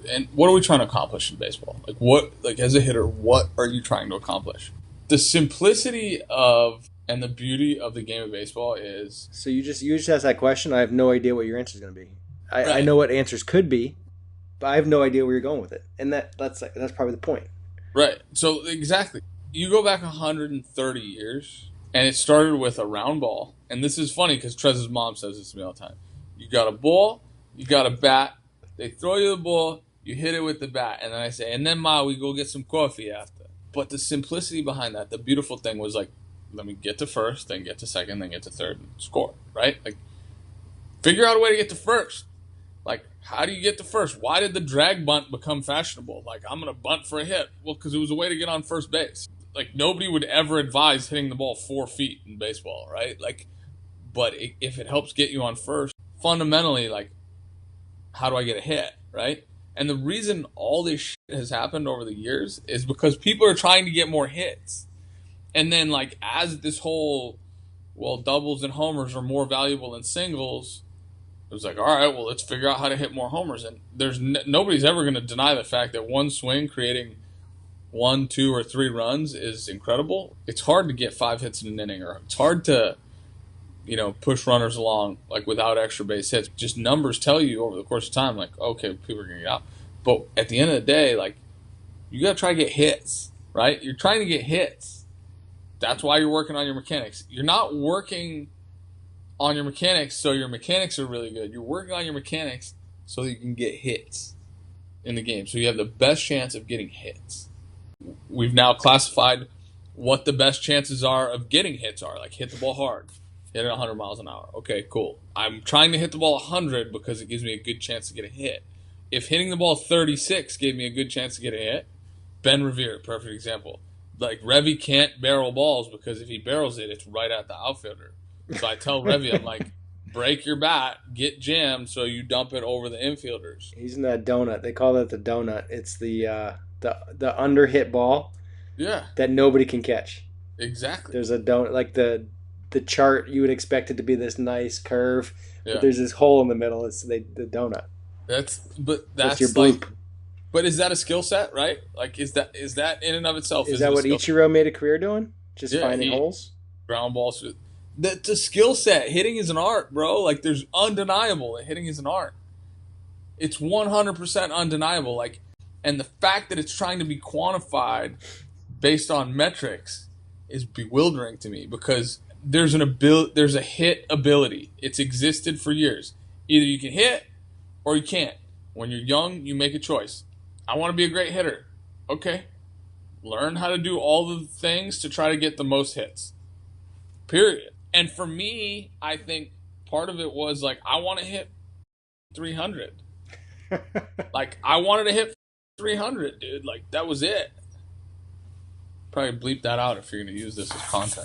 and what are we trying to accomplish in baseball? Like as a hitter, what are you trying to accomplish? The simplicity of and the beauty of the game of baseball is So you just asked that question. I have no idea what your answer is going to be. I right, know what answers could be, but I have no idea where you're going with it, and that's probably the point. right. So exactly, you go back 130 years, and it started with a round ball. And this is funny because Trez's mom says this to me all the time. You got a ball, you got a bat. They throw you the ball, you hit it with the bat, and then I say, and then Ma, we go get some coffee after. But the simplicity behind that, the beautiful thing was like, let me get to first, then get to second, then get to third, and score, right? Like, figure out a way to get to first. Like, how do you get to first? Why did the drag bunt become fashionable? Like, I'm going to bunt for a hit. Well, because it was a way to get on first base. Like, nobody would ever advise hitting the ball 4 feet in baseball, right? Like, but if it helps get you on first, fundamentally, like, how do I get a hit, right? And the reason all this shit has happened over the years is because people are trying to get more hits. And then, like, as this whole, well, doubles and homers are more valuable than singles, it was like, all right, well, let's figure out how to hit more homers. And there's nobody's ever going to deny the fact that one swing creating 1, 2, or 3 runs is incredible. It's hard to get 5 hits in an inning, or it's hard to, push runners along, like, without extra base hits. Just numbers tell you over the course of time, like, okay, people are going to get out. But at the end of the day, like, you got to try to get hits, right? You're trying to get hits. That's why you're working on your mechanics. You're not working on your mechanics so your mechanics are really good. You're working on your mechanics so that you can get hits in the game. So you have the best chance of getting hits. We've now classified what the best chances are of getting hits are. Like, hit the ball hard. Hit it 100 miles an hour. Okay, cool. I'm trying to hit the ball 100 because it gives me a good chance to get a hit. If hitting the ball 36 gave me a good chance to get a hit, Ben Revere, perfect example. Like, Revy can't barrel balls because if he barrels it, it's right at the outfielder. So I tell Revy, I'm like, break your bat, get jammed so you dump it over the infielders. He's in that donut. They call that the donut. It's the under hit ball Yeah, that nobody can catch. exactly. There's a donut, like the chart. You would expect it to be this nice curve, Yeah, but there's this hole in the middle. It's the donut. that's Your like, bloop. but is that a skill set, right? Like, is that in and of itself? Is Is it that a what skill? Ichiro made a career doing? Just Yeah, finding holes. ground balls. The skill set. Hitting is an art, bro. Like, there's undeniable that hitting is an art. It's 100% undeniable. Like, and the fact that it's trying to be quantified based on metrics is bewildering to me because there's there's a hit ability. It's existed for years. Either you can hit or you can't. When you're young, you make a choice. I want to be a great hitter. Okay. Learn how to do all the things to try to get the most hits. Period. And for me, I think part of it was like, I want to hit 300. Like, I wanted to hit 300, dude. Like, that was it. Probably bleep that out if you're going to use this as content.